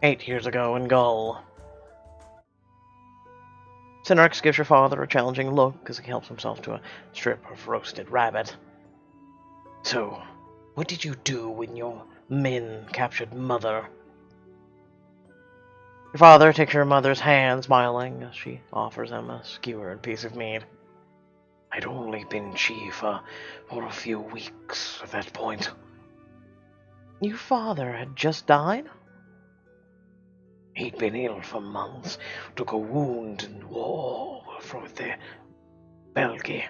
8 years ago in Gaul. Cinerex gives your father a challenging look as he helps himself to a strip of roasted rabbit. So, what did you do when your men captured Mother? Your father takes your mother's hand, smiling, as she offers him a skewered piece of meat. I'd only been chief for a few weeks at that point. Your father had just died? He'd been ill for months, took a wound in war with the Belgi,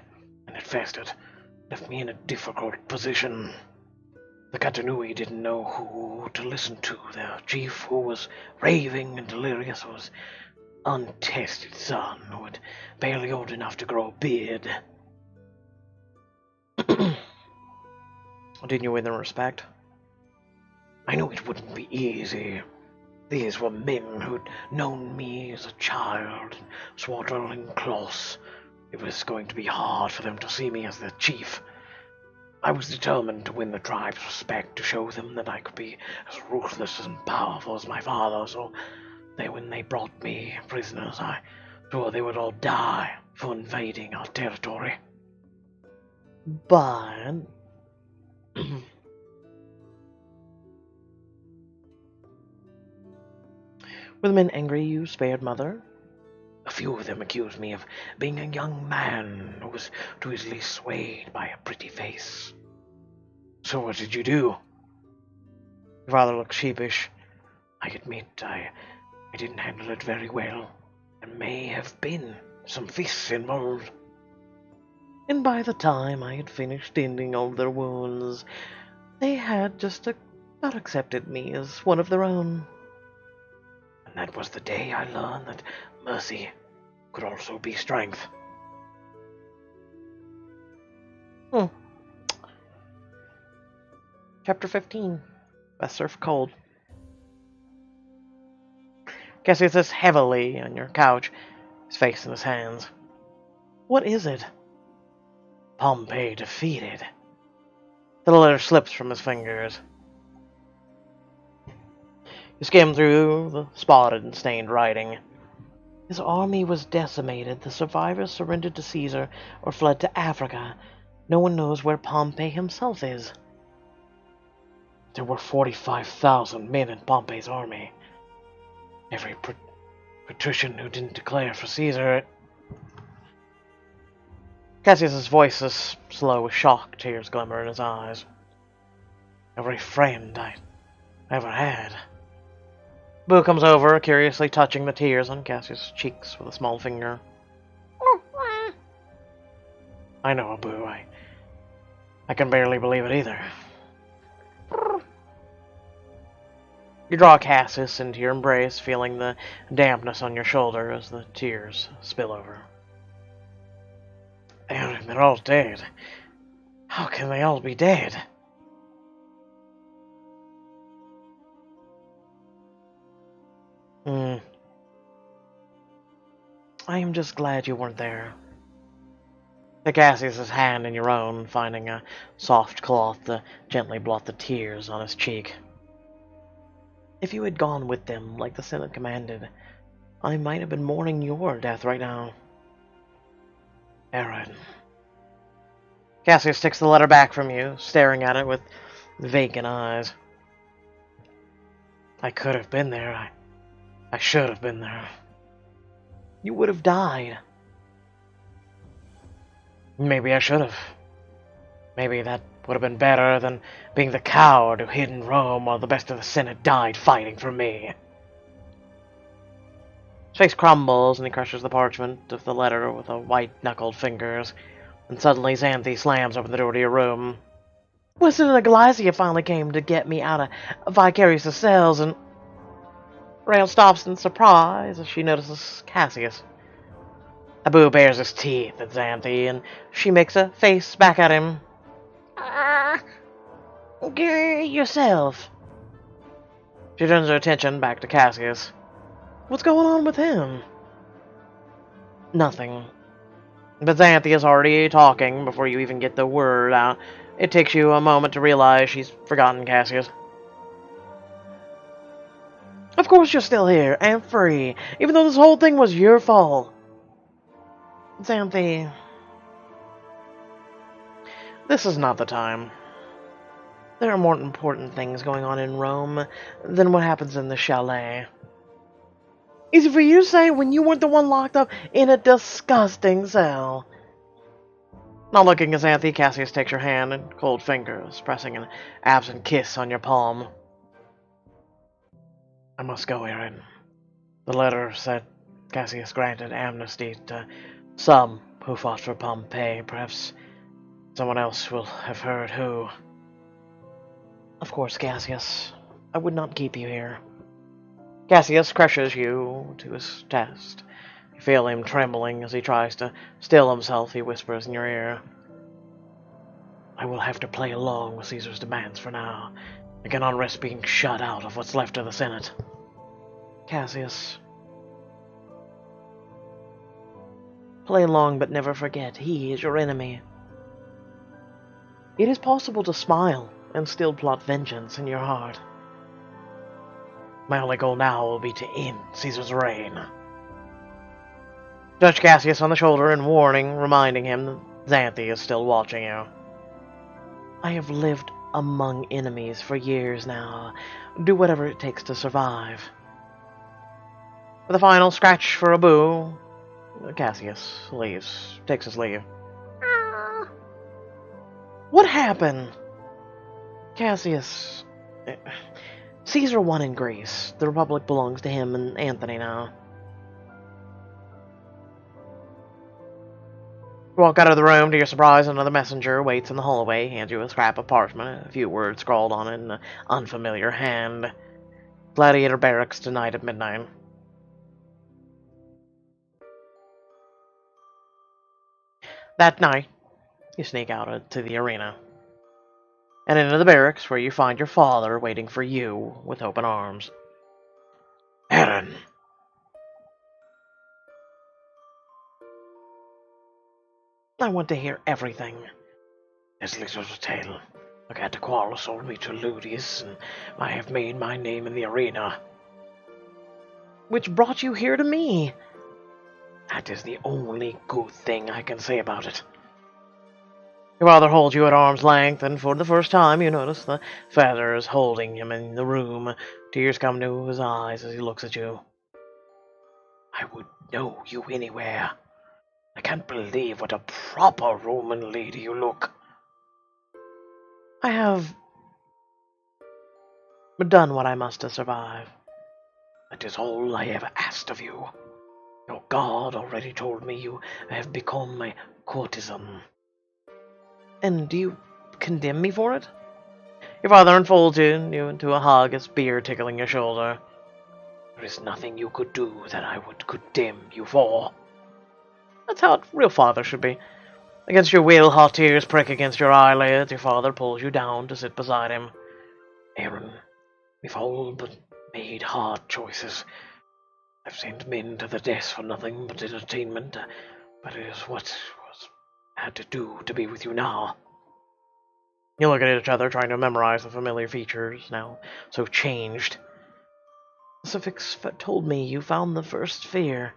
and it festered, left me in a difficult position. The Catanui didn't know who to listen to. Their chief, who was raving and delirious, was untested son who had barely old enough to grow a beard. Didn't you win their respect? I knew it wouldn't be easy. These were men who'd known me as a child and swaddling close. It was going to be hard for them to see me as their chief. I was determined to win the tribe's respect, to show them that I could be as ruthless and powerful as my father, so when they brought me prisoners, I swore they would all die for invading our territory. But were the men angry you spared Mother? A few of them accused me of being a young man who was too easily swayed by a pretty face. So what did you do? Your father looked sheepish. I admit I didn't handle it very well. There may have been some fists involved. And by the time I had finished tending all their wounds, they had just about accepted me as one of their own. And that was the day I learned that mercy could also be strength. Chapter 15. Best Surf Cold. Cassius sits heavily on your couch, his face in his hands. What is it? Pompey defeated. The letter slips from his fingers. You skim through the spotted and stained writing. His army was decimated. The survivors surrendered to Caesar or fled to Africa. No one knows where Pompey himself is. There were 45,000 men in Pompey's army. Every patrician who didn't declare for Caesar. Cassius's voice is slow with shock, tears glimmer in his eyes. Every friend I ever had. Boo comes over, curiously touching the tears on Cassius' cheeks with a small finger. I know, Boo. I can barely believe it either. You draw Cassius into your embrace, feeling the dampness on your shoulder as the tears spill over. Aaron, they're all dead. How can they all be dead? I am just glad you weren't there. Take Cassius's hand in your own, finding a soft cloth to gently blot the tears on his cheek. If you had gone with them like the Senate commanded, I might have been mourning your death right now. Aaron. Cassius takes the letter back from you, staring at it with vacant eyes. I could have been there. I should have been there. You would have died. Maybe I should have. Maybe that would have been better than being the coward who hid in Rome while the best of the Senate died fighting for me. His face crumbles and he crushes the parchment of the letter with white-knuckled fingers. And suddenly Xanthi slams open the door to your room. Wasn't it Glycia finally came to get me out of Vicarious' cells, and Rail stops in surprise as she notices Cassius. Abu bares his teeth at Xanthi, and she makes a face back at him. Yourself. She turns her attention back to Cassius. What's going on with him? Nothing. But Xanthi is already talking before you even get the word out. It takes you a moment to realize she's forgotten Cassius. Of course you're still here, and free, even though this whole thing was your fault. Xanthi, this is not the time. There are more important things going on in Rome than what happens in the chalet. Easy for you to say when you weren't the one locked up in a disgusting cell. Not looking at Xanthi, Cassius takes your hand and cold fingers, pressing an absent kiss on your palm. I must go, Aaron. The letter said Cassius granted amnesty to some who fought for Pompey. Perhaps someone else will have heard who. Of course, Cassius. I would not keep you here. Cassius crushes you to his chest. You feel him trembling as he tries to still himself. He whispers in your ear, I will have to play along with Caesar's demands for now. I cannot risk being shut out of what's left of the Senate. Cassius. Play along, but never forget, he is your enemy. It is possible to smile and still plot vengeance in your heart. My only goal now will be to end Caesar's reign. Touch Cassius on the shoulder in warning, reminding him that Xanthi is still watching you. I have lived among enemies for years now. Do whatever it takes to survive. With a final scratch for a boo, Cassius leaves, takes his leave. What happened? Cassius. Caesar won in Greece. The Republic belongs to him and Anthony now. You walk out of the room. To your surprise, another messenger waits in the hallway, hands you a scrap of parchment, a few words scrawled on it in an unfamiliar hand. Gladiator barracks tonight at midnight. That night, you sneak out to the arena, and into the barracks where you find your father waiting for you with open arms. Aaron! I want to hear everything. There's little to tell. Legate Aquila sold me to Julius, and I have made my name in the arena. Which brought you here to me? That is the only good thing I can say about it. Your father holds you at arm's length, and for the first time you notice the feathers holding him in the room. Tears come to his eyes as he looks at you. I would know you anywhere. I can't believe what a proper Roman lady you look. I have done what I must to survive. That is all I ever asked of you. Your God already told me you have become my courtesan. And do you condemn me for it? Your father unfolds you into a hug, his beard tickling your shoulder. There is nothing you could do that I would condemn you for. That's how a real father should be. Against your will, hot tears prick against your eyelids. Your father pulls you down to sit beside him. Aaron, we've all but made hard choices. I've sent men to the death for nothing but entertainment, but it is what I had to do to be with you now. You look at each other, trying to memorize the familiar features, now so changed. Suffix told me you found the first sphere.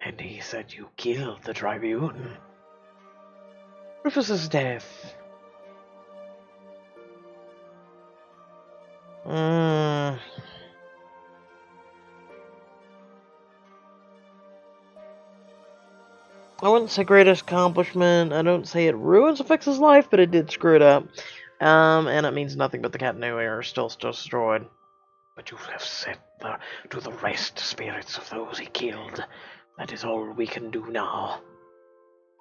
And he said you killed the tribune. Rufus's death. I wouldn't say greatest accomplishment. I don't say it ruins Suffix's life, but it did screw it up. And it means nothing but the Catanui are still destroyed. But you have set to the rest spirits of those he killed. That is all we can do now.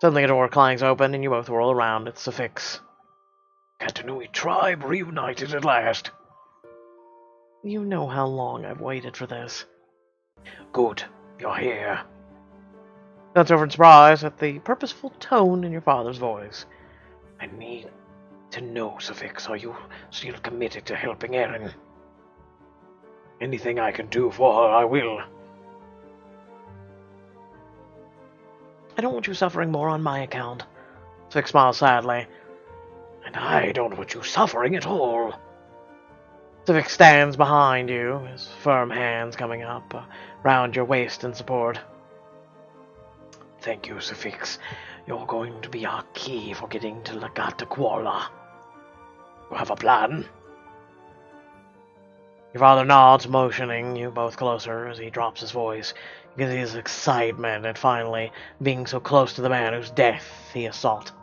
Suddenly a door clangs open, and you both whirl around. It's Suffix. Catanui tribe reunited at last. You know how long I've waited for this. Good, you're here. That's over in surprise at the purposeful tone in your father's voice. I need to know, Suffix, are you still committed to helping Aaron? Anything I can do for her, I will. I don't want you suffering more on my account. Suffix smiles sadly. And I don't want you suffering at all. Civic stands behind you, his firm hands coming up round your waist in support. Thank you, Suffix. You're going to be our key for getting to Legate Aquila. You have a plan? Your father nods, motioning you both closer as he drops his voice. You can see his excitement at finally being so close to the man whose death he has sought.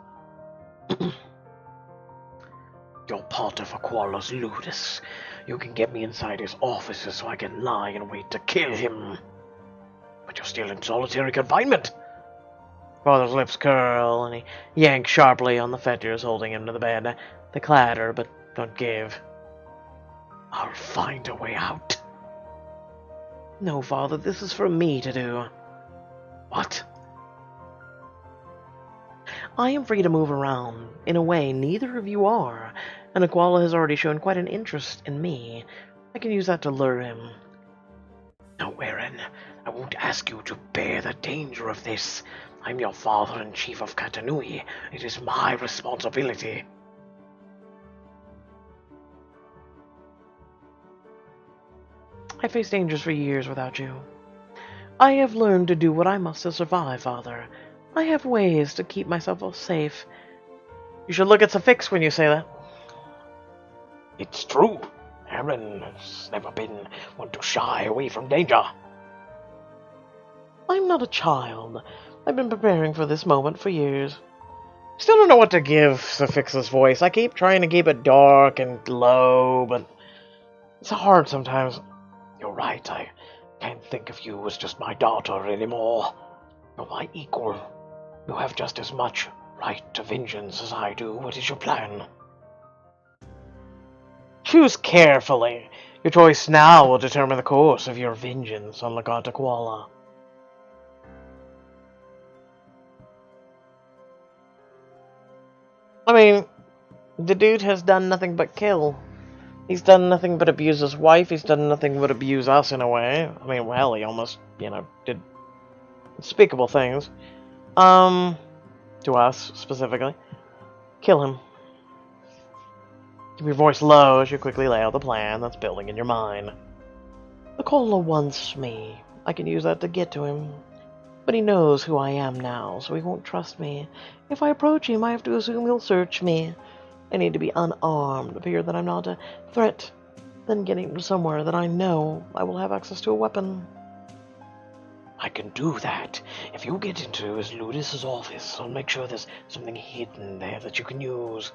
You're part of Aquila's ludus. You can get me inside his offices so I can lie in wait to kill him. But you're still in solitary confinement. Father's lips curl, and he yanks sharply on the fetters holding him to the bed. They clatter, but don't give. I'll find a way out. No, Father, this is for me to do. What? I am free to move around. In a way, neither of you are, and Aquila has already shown quite an interest in me. I can use that to lure him. No, Aaron, I won't ask you to bear the danger of this. I'm your father and chief of Katanui. It is my responsibility. I faced dangers for years without you. I have learned to do what I must to survive, Father. I have ways to keep myself safe. You should look at Suffix when you say that. It's true. Aaron has never been one to shy away from danger. I'm not a child. I've been preparing for this moment for years. Still don't know what to give Suffix's voice. I keep trying to keep it dark and low, but it's hard sometimes. You're right, I can't think of you as just my daughter anymore. You're my equal. You have just as much right to vengeance as I do. What is your plan? Choose carefully. Your choice now will determine the course of your vengeance on Legate Aquila. I mean, the dude has done nothing but kill. He's done nothing but abuse his wife. He's done nothing but abuse us in a way. I mean, well, he almost, did unspeakable things. To us, specifically. Kill him. Keep your voice low as you quickly lay out the plan that's building in your mind. Aquila wants me. I can use that to get to him. But he knows who I am now, so he won't trust me. If I approach him, I have to assume he'll search me. I need to be unarmed, appear that I'm not a threat, then getting to somewhere that I know I will have access to a weapon. I can do that. If you get into his Ludus's office, I'll make sure there's something hidden there that you can use.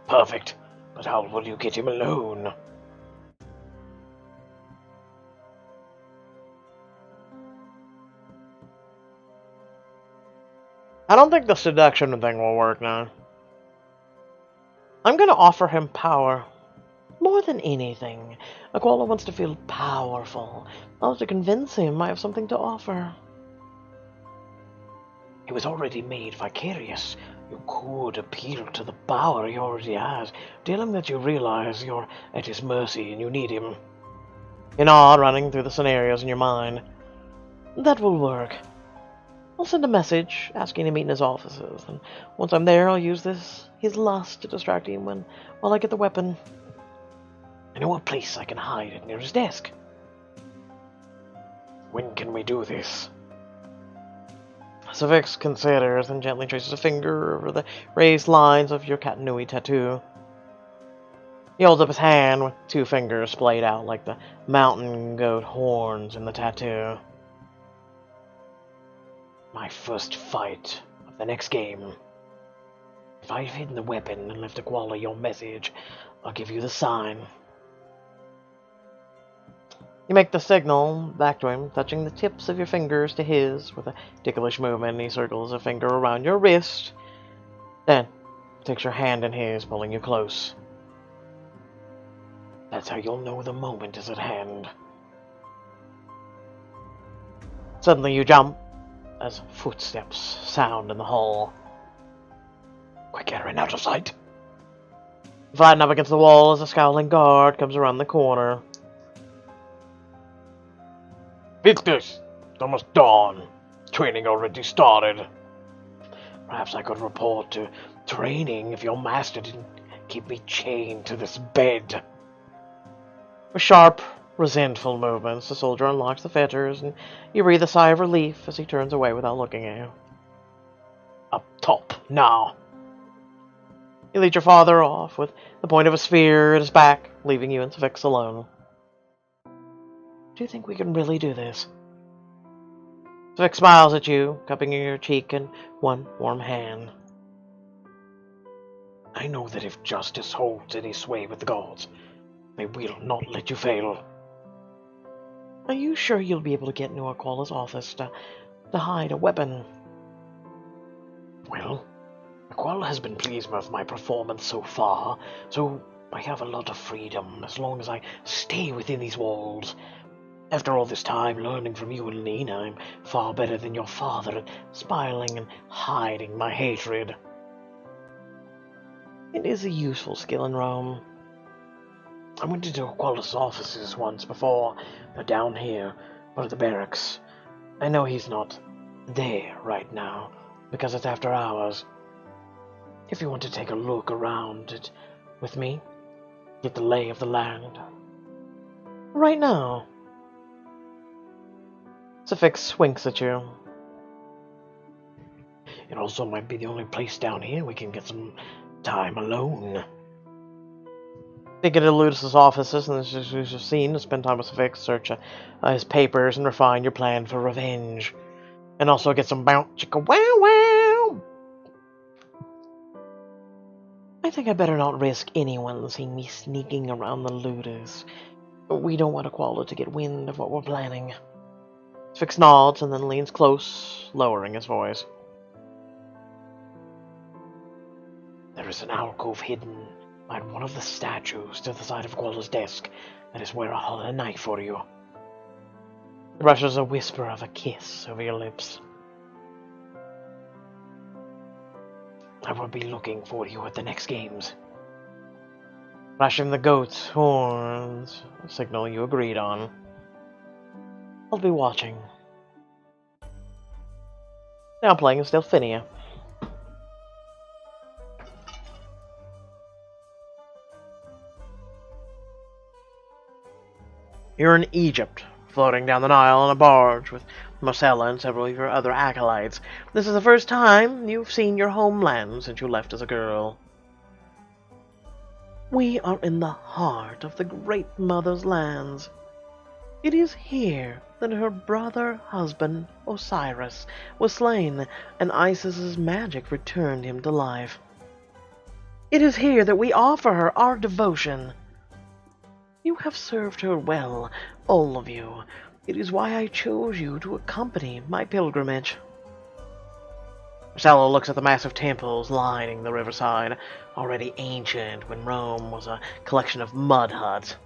Perfect. But how will you get him alone? I don't think the seduction thing will work now. I'm gonna offer him power. More than anything, Aquila wants to feel powerful. I'll have to convince him I have something to offer. He was already made vicarious. You could appeal to the power he already has. Tell him that you realize you're at his mercy and you need him. You nod, running through the scenarios in your mind. That will work. I'll send a message asking to meet in his offices, and once I'm there, I'll use his lust to distract him while I get the weapon. I know a place I can hide it near his desk. When can we do this? Suffix considers and gently traces a finger over the raised lines of your Katanui tattoo. He holds up his hand with two fingers splayed out like the mountain goat horns in the tattoo. My first fight of the next game. If I've hidden the weapon and left Aquila your message, I'll give you the sign. You make the signal back to him, touching the tips of your fingers to his with a ticklish movement. He circles a finger around your wrist, then takes your hand in his, pulling you close. That's how you'll know the moment is at hand. Suddenly you jump as footsteps sound in the hall. Quick, Aaron, out of sight. Flatten up against the wall as a scowling guard comes around the corner. Victus! It's almost dawn. Training already started. Perhaps I could report to training if your master didn't keep me chained to this bed. With sharp, resentful movements, the soldier unlocks the fetters, and you breathe a sigh of relief as he turns away without looking at you. Up top, now. He leads your father off with the point of a spear at his back, leaving you and Sufix alone. Do you think we can really do this? Sufix smiles at you, cupping your cheek in one warm hand. I know that if justice holds any sway with the gods, they will not let you fail. Are you sure you'll be able to get into Aquila's office to hide a weapon? Well, Aquila has been pleased with my performance so far, so I have a lot of freedom as long as I stay within these walls. After all this time learning from you and Lena, I'm far better than your father at spiraling and hiding my hatred. It is a useful skill in Rome. I went into Aquila's offices once before. They're down here, by the barracks. I know he's not there right now, because it's after hours. If you want to take a look around it with me, get the lay of the land. Right now. Sufix winks at you. It also might be the only place down here we can get some time alone. They get to Ludus's offices, and this is your scene to spend time with Sufix, search his papers, and refine your plan for revenge. And also get some bounce chicka wow wow. I think I better not risk anyone seeing me sneaking around the Ludus. We don't want Aquila to get wind of what we're planning. Sufix nods and then leans close, lowering his voice. There is an alcove hidden behind one of the statues to the side of Aquila's desk. That is where I'll hold a knife for you. He brushes a whisper of a kiss over your lips. I will be looking for you at the next games. Flashing the goat's horns, a signal you agreed on. I'll be watching. Now playing is Delphinia. You're in Egypt, floating down the Nile on a barge with Marcella and several of your other acolytes. This is the first time you've seen your homeland since you left as a girl. We are in the heart of the Great Mother's lands. It is here that her brother husband, Osiris, was slain, and Isis's magic returned him to life. It is here that we offer her our devotion. You have served her well, all of you. It is why I chose you to accompany my pilgrimage. Marcella looks at the massive temples lining the riverside, already ancient when Rome was a collection of mud huts.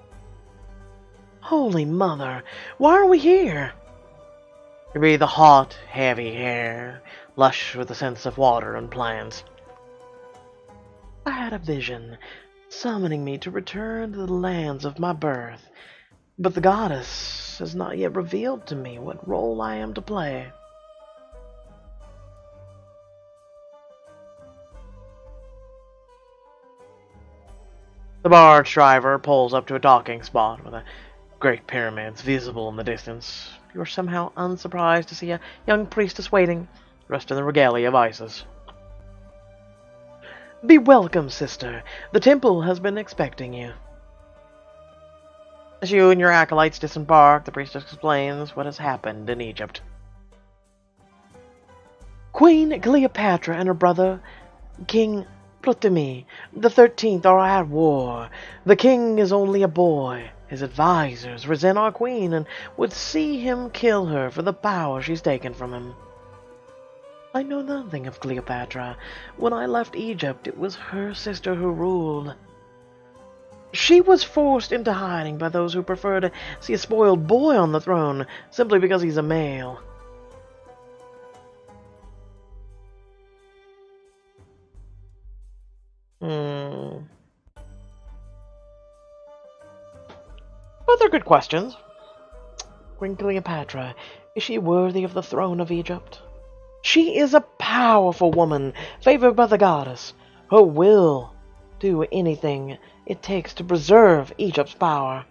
Holy Mother, why are we here? You breathe the hot, heavy air, lush with the scents of water and plants. I had a vision, summoning me to return to the lands of my birth, but the goddess has not yet revealed to me what role I am to play. The barge driver pulls up to a docking spot with a great pyramids visible in the distance. You are somehow unsurprised to see a young priestess waiting, dressed in the regalia of Isis. Be welcome, sister. The temple has been expecting you. As you and your acolytes disembark, the priestess explains what has happened in Egypt. Queen Cleopatra and her brother, King Ptolemy the 13th, are at war. The king is only a boy. His advisors resent our queen and would see him kill her for the power she's taken from him. I know nothing of Cleopatra. When I left Egypt, it was her sister who ruled. She was forced into hiding by those who prefer to see a spoiled boy on the throne simply because he's a male. Both are good questions. Queen Cleopatra, is she worthy of the throne of Egypt? She is a powerful woman, favored by the goddess. Her will do anything it takes to preserve Egypt's power.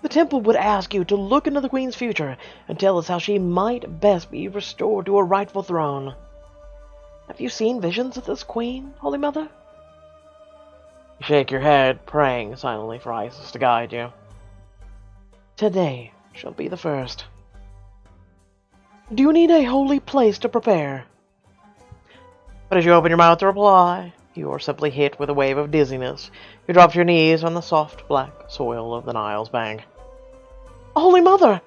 The temple would ask you to look into the Queen's future and tell us how she might best be restored to her rightful throne. Have you seen visions of this Queen, Holy Mother? You shake your head, praying silently for Isis to guide you. Today shall be the first. Do you need a holy place to prepare? But as you open your mouth to reply, you are simply hit with a wave of dizziness. You drop to your knees on the soft black soil of the Nile's bank. Holy Mother!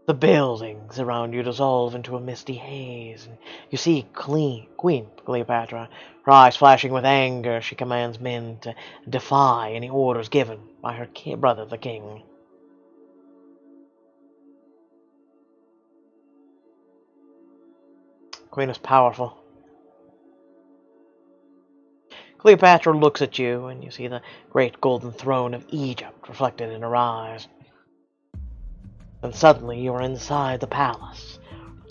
The buildings around you dissolve into a misty haze, and you see Queen Cleopatra, her eyes flashing with anger. She commands men to defy any orders given by her brother, the king. Queen is powerful. Cleopatra looks at you, and you see the great golden throne of Egypt reflected in her eyes. Then suddenly you are inside the palace.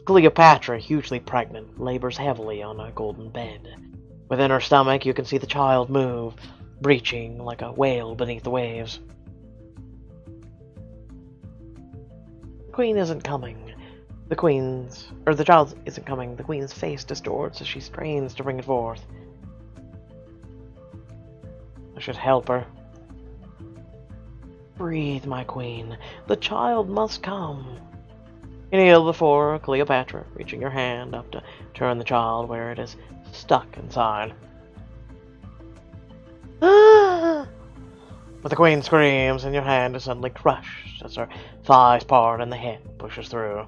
Cleopatra, hugely pregnant, labors heavily on a golden bed. Within her stomach you can see the child move, breaching like a whale beneath the waves. The queen isn't coming. The child isn't coming. The queen's face distorts as she strains to bring it forth. I should help her. Breathe, my queen. The child must come. You kneel before Cleopatra, reaching your hand up to turn the child where it is stuck inside. Ah! But the queen screams, and your hand is suddenly crushed as her thighs part and the head pushes through.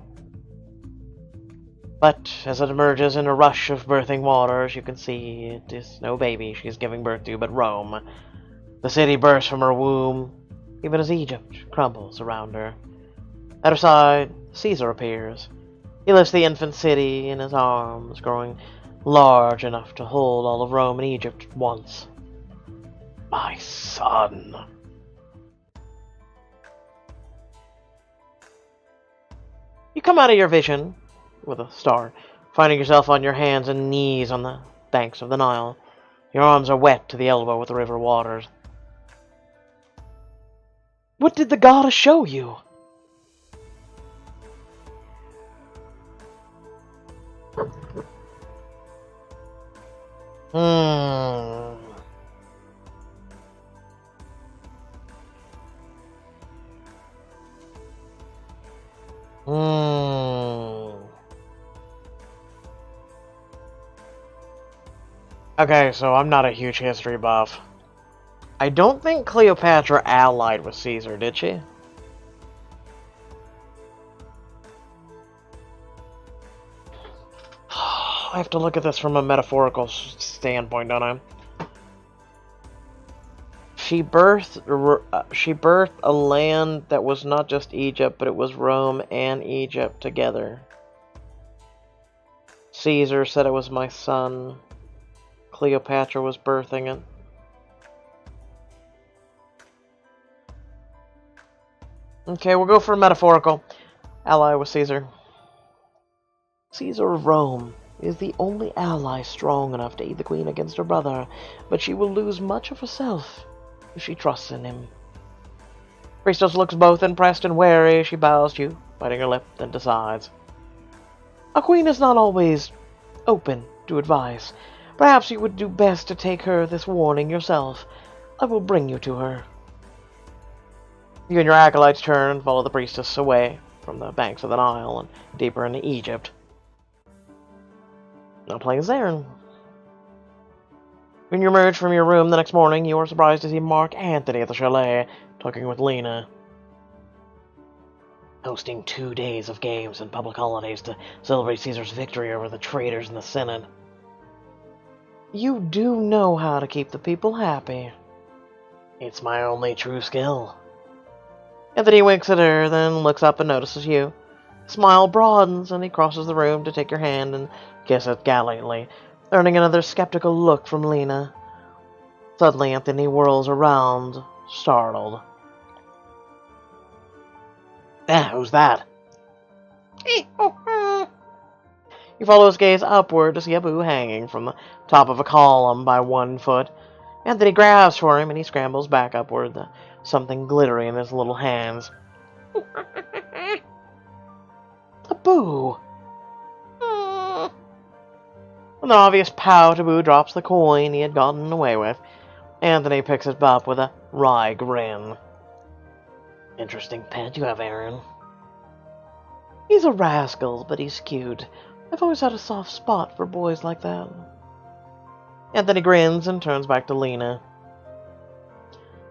But as it emerges in a rush of birthing waters, you can see it is no baby she is giving birth to, but Rome. The city bursts from her womb, even as Egypt crumbles around her. At her side, Caesar appears. He lifts the infant city in his arms, growing large enough to hold all of Rome and Egypt at once. My son. You come out of your vision with a start, finding yourself on your hands and knees on the banks of the Nile. Your arms are wet to the elbow with the river waters. What did the goddess show you? Okay, so I'm not a huge history buff. I don't think Cleopatra allied with Caesar, did she? I have to look at this from a metaphorical standpoint, don't I? She birthed a land that was not just Egypt, but it was Rome and Egypt together. Caesar said it was my son. Cleopatra was birthing it. Okay, we'll go for metaphorical. Ally with Caesar. Caesar of Rome is the only ally strong enough to aid the queen against her brother, but she will lose much of herself if she trusts in him. Priestess looks both impressed and wary. She bows to you, biting her lip, then decides. A queen is not always open to advice. Perhaps you would do best to take her this warning yourself. I will bring you to her. You and your acolytes turn and follow the priestess away from the banks of the Nile and deeper into Egypt. Now playing Zarin. When you emerge from your room the next morning, you are surprised to see Mark Antony at the chalet, talking with Lena. Hosting 2 days of games and public holidays to celebrate Caesar's victory over the traitors in the Senate. You do know how to keep the people happy. It's my only true skill. Anthony winks at her, then looks up and notices you. His smile broadens, and he crosses the room to take your hand and kiss it gallantly, earning another skeptical look from Lena. Suddenly, Anthony whirls around, startled. Who's that? You follow his gaze upward to see Abu hanging from the top of a column by 1 foot. Anthony grabs for him and he scrambles back upward, something glittery in his little hands. Taboo! With an obvious pow, Taboo drops the coin he had gotten away with. Anthony picks it up with a wry grin. Interesting pet you have, Aaron. He's a rascal, but he's cute. I've always had a soft spot for boys like that. Anthony grins and turns back to Lena.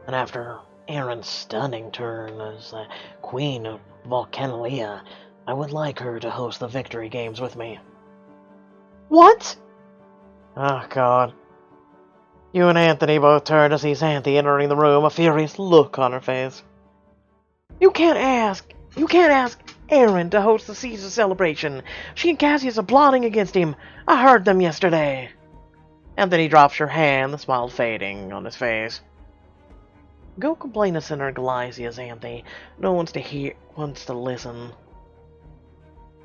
And after Aaron's stunning turn as the Queen of Volcanalia, I would like her to host the victory games with me. What? Oh, God. You and Anthony both turn to see Xanthi entering the room, a furious look on her face. You can't ask Aaron to host the Caesar celebration. She and Cassius are plotting against him. I heard them yesterday. Anthony drops her hand, the smile fading on his face. Go complain to Senator Galaisia, Xanthi. No one wants to listen.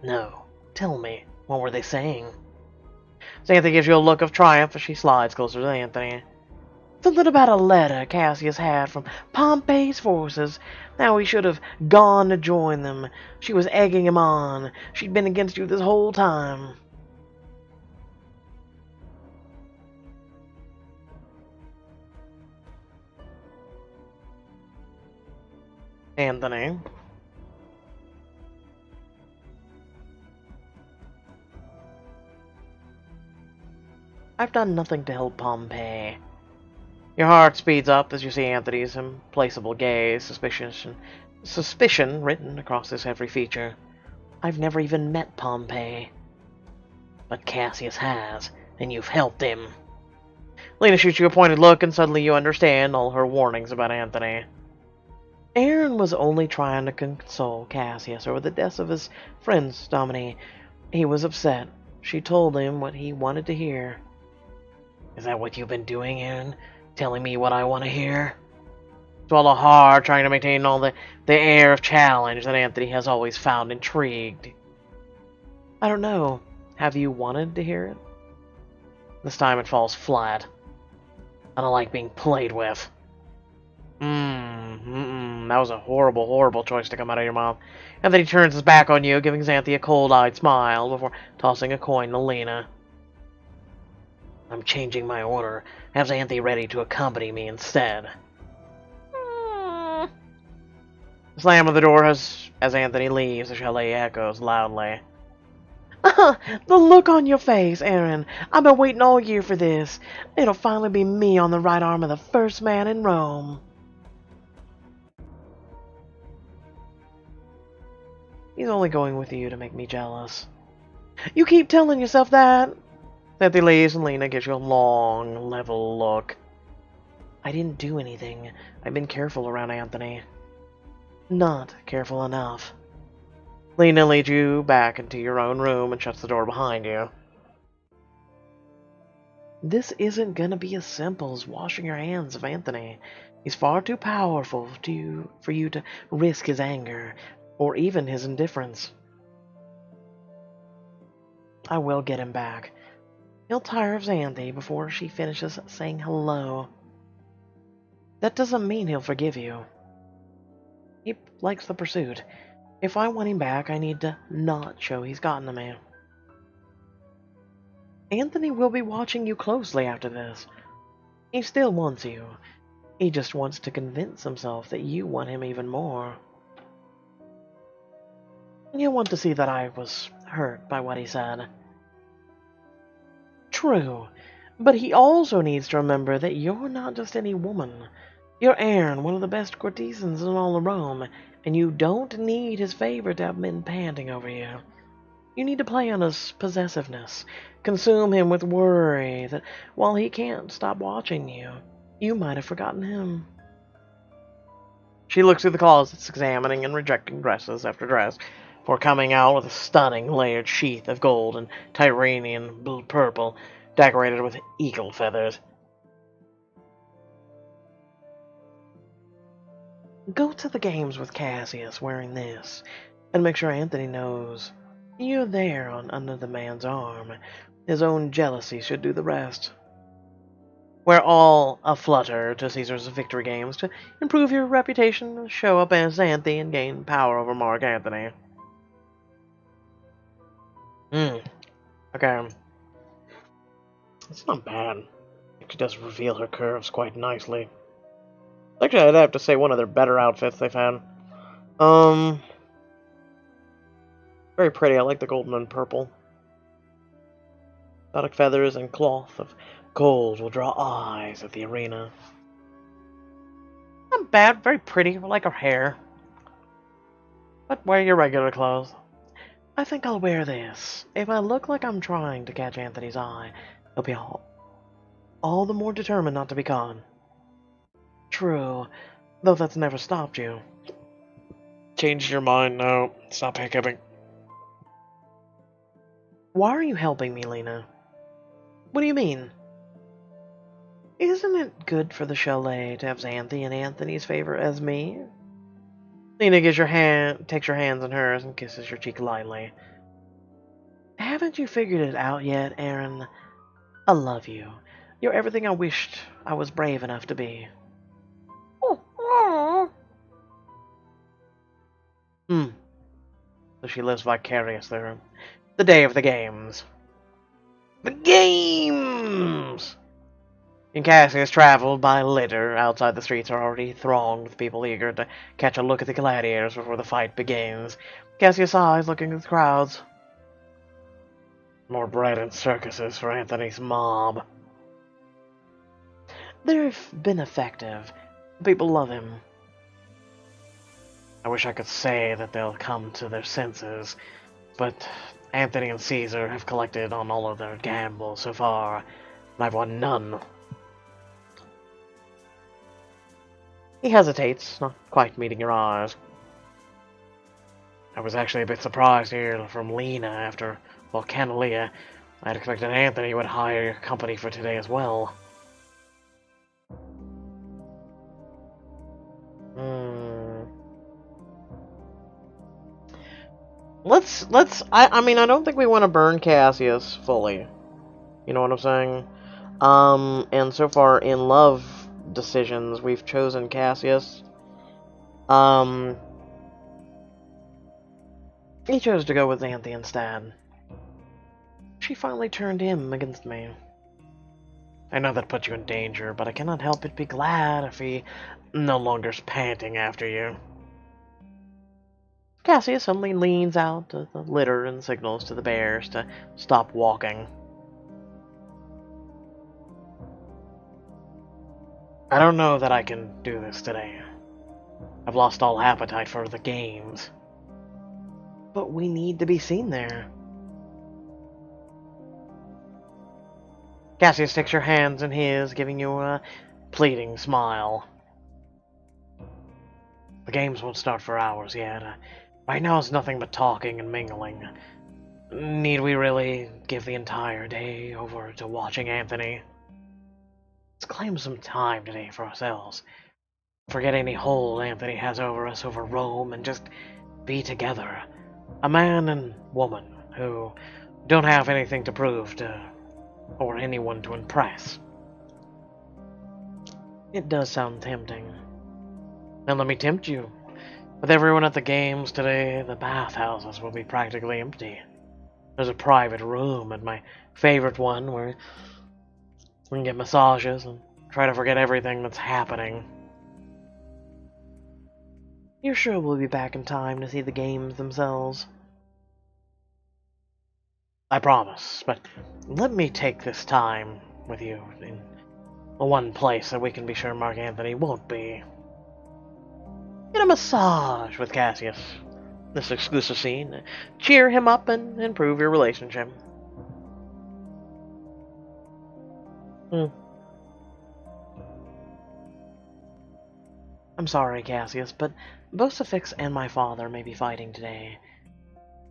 No. Tell me, what were they saying? Xanthi gives you a look of triumph as she slides closer to Anthony. Something about a letter Cassius had from Pompey's forces. Now he should have gone to join them. She was egging him on. She'd been against you this whole time. Anthony. I've done nothing to help Pompey. Your heart speeds up as you see Anthony's implacable gaze, suspicion written across his every feature. I've never even met Pompey. But Cassius has, and you've helped him. Lena shoots you a pointed look, and suddenly you understand all her warnings about Anthony. Aaron was only trying to console Cassius over the deaths of his friends, Domini. He was upset. She told him what he wanted to hear. Is that what you've been doing, Aaron? Telling me what I want to hear? Swallow hard, trying to maintain all the air of challenge that Anthony has always found intrigued. I don't know. Have you wanted to hear it? This time it falls flat. I don't like being played with. That was a horrible, horrible choice to come out of your mouth. And then he turns his back on you, giving Xanthi a cold-eyed smile before tossing a coin to Lena. I'm changing my order. Have Xanthi ready to accompany me instead. The slam of the door as Anthony leaves, the chalet echoes loudly. The look on your face, Aaron. I've been waiting all year for this. It'll finally be me on the right arm of the first man in Rome. He's only going with you to make me jealous. You keep telling yourself that. Xanthi leaves and Lena gives you a long, level look. I didn't do anything. I've been careful around Anthony. Not careful enough. Lena leads you back into your own room and shuts the door behind you. This isn't gonna be as simple as washing your hands of Anthony. He's far too powerful for you to risk his anger, or even his indifference. I will get him back. He'll tire of Xanthi before she finishes saying hello. That doesn't mean he'll forgive you. He likes the pursuit. If I want him back, I need to not show he's gotten to me. Anthony will be watching you closely after this. He still wants you. He just wants to convince himself that you want him even more. You'll want to see that I was hurt by what he said. True, but he also needs to remember that you're not just any woman. You're Aaron, one of the best courtesans in all of Rome, and you don't need his favor to have men panting over you. You need to play on his possessiveness, consume him with worry that while he can't stop watching you, you might have forgotten him. She looks through the closets, examining and rejecting dresses after dress, before coming out with a stunning layered sheath of gold and Tyrrhenian blue purple, decorated with eagle feathers. Go to the games with Cassius wearing this, and make sure Anthony knows you're there under the man's arm. His own jealousy should do the rest. We're all aflutter to Caesar's victory games to improve your reputation, show up as Xanthi, and gain power over Mark Antony. Okay. It's not bad. She does reveal her curves quite nicely. Actually, I'd have to say one of their better outfits they've had. Very pretty. I like the golden and purple. Exotic feathers and cloth of gold will draw eyes at the arena. Not bad. Very pretty. I like her hair. But wear your regular clothes. I think I'll wear this. If I look like I'm trying to catch Anthony's eye, he'll be all the more determined not to be caught. True, though that's never stopped you. Changed your mind? No. Stop hiccuping. Why are you helping me, Lena? What do you mean? Isn't it good for the chalet to have Xanthi in Anthony's favor as me? Lena takes your hands in hers and kisses your cheek lightly. Haven't you figured it out yet, Aaron? I love you. You're everything I wished I was brave enough to be. So she lives vicariously. The day of the games. The games! Cassius traveled by litter. Outside, the streets are already thronged with people eager to catch a look at the gladiators before the fight begins. Cassius sighs, looking at the crowds. More bread and circuses for Anthony's mob. They've been effective. People love him. I wish I could say that they'll come to their senses, but Anthony and Caesar have collected on all of their gambles so far, and I've won none. He hesitates, not quite meeting your eyes. I was actually a bit surprised to hear from Lena after Volcanalia. I'd expected Anthony would hire your company for today as well. I mean, I don't think we want to burn Cassius fully. You know what I'm saying? And so far in love decisions, we've chosen Cassius. He chose to go with Xanthi instead. She finally turned him against me. I know that put you in danger, but I cannot help but be glad if he no longer's panting after you. Cassius suddenly leans out of the litter and signals to the bears to stop walking. I don't know that I can do this today. I've lost all appetite for the games. But we need to be seen there. Cassius takes your hands in his, giving you a pleading smile. The games won't start for hours yet. Right now it's nothing but talking and mingling. Need we really give the entire day over to watching Anthony? Let's claim some time today for ourselves. Forget any hold Anthony has over us, over Rome, and just be together. A man and woman who don't have anything to prove to, or anyone to impress. It does sound tempting. And let me tempt you. With everyone at the games today, the bathhouses will be practically empty. There's a private room at my favorite one where we can get massages and try to forget everything that's happening. You're sure we'll be back in time to see the games themselves? I promise, but let me take this time with you in the one place that we can be sure Mark Antony won't be. Get a massage with Cassius. This exclusive scene. Cheer him up and improve your relationship. I'm sorry, Cassius, but Vocifix and my father may be fighting today.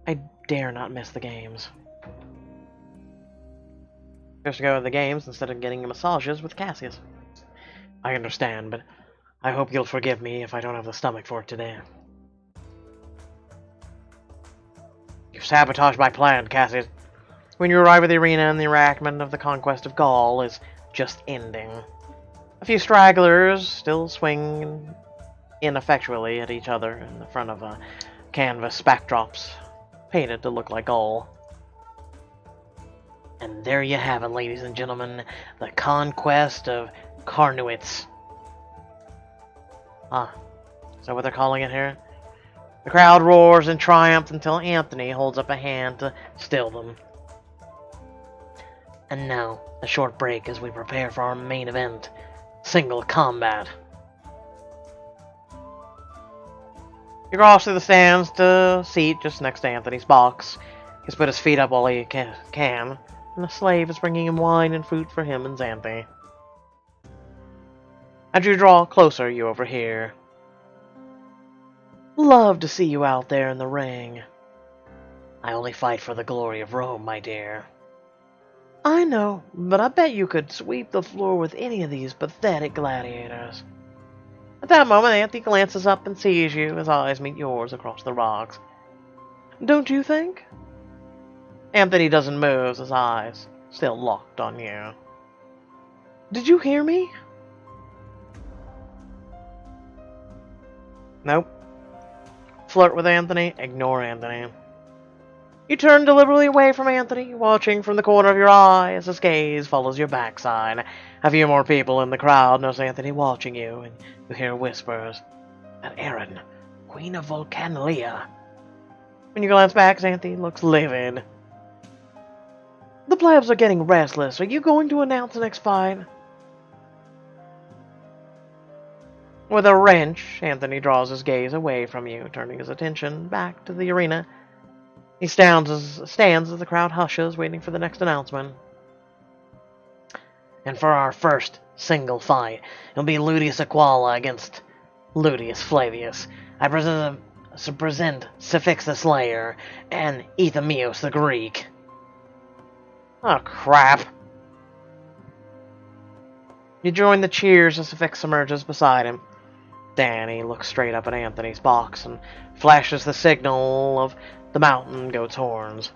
I dare not miss the games. Just to go to the games instead of getting massages with Cassius. I understand, but I hope you'll forgive me if I don't have the stomach for it today. You've sabotaged my plan, Cassius. When you arrive at the arena and the enactment of the conquest of Gaul is just ending. A few stragglers still swing ineffectually at each other in the front of canvas backdrops painted to look like gold. And there you have it, ladies and gentlemen, the conquest of Carnuits. Is that what they're calling it here? The crowd roars in triumph until Anthony holds up a hand to still them. And now, a short break as we prepare for our main event, single combat. He crosses through the stands to a seat just next to Anthony's box. He's put his feet up all he can, and the slave is bringing him wine and fruit for him and Xanthi. As you draw closer, you overhear. Love to see you out there in the ring. I only fight for the glory of Rome, my dear. I know, but I bet you could sweep the floor with any of these pathetic gladiators. At that moment, Anthony glances up and sees you. His eyes meet yours across the rocks. Don't you think? Anthony doesn't move, his eyes still locked on you. Did you hear me? Nope. Flirt with Anthony, ignore Anthony. You turn deliberately away from Anthony, watching from the corner of your eye as his gaze follows your backside. A few more people in the crowd notice Anthony watching you, and you hear whispers. That Erin, Queen of Vulcanalia. When you glance back, Anthony looks livid. The plebs are getting restless. Are you going to announce the next fight? With a wrench, Anthony draws his gaze away from you, turning his attention back to the arena. He stands as the crowd hushes, waiting for the next announcement. And for our first single fight, it'll be Ludius Aquila against Ludius Flavius. I present Suffix the Slayer and Ethamios the Greek. Oh, crap. You join the cheers as Suffix emerges beside him. Danny looks straight up at Anthony's box and flashes the signal of the mountain goat's horns.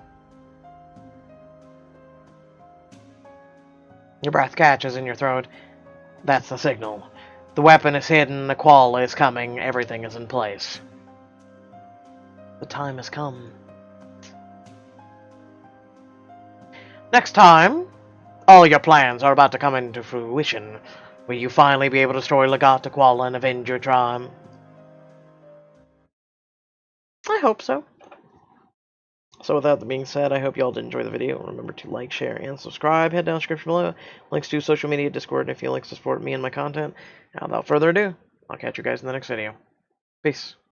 Your breath catches in your throat. That's the signal. The weapon is hidden, the Aquila is coming, everything is in place. The time has come. Next time, all your plans are about to come into fruition. Will you finally be able to destroy Legate Aquila and avenge your tribe? I hope so. So with that being said, I hope you all did enjoy the video. Remember to like, share, and subscribe. Head down in the description below. Links to social media, Discord, and if you like to support me and my content. Now, without further ado, I'll catch you guys in the next video. Peace.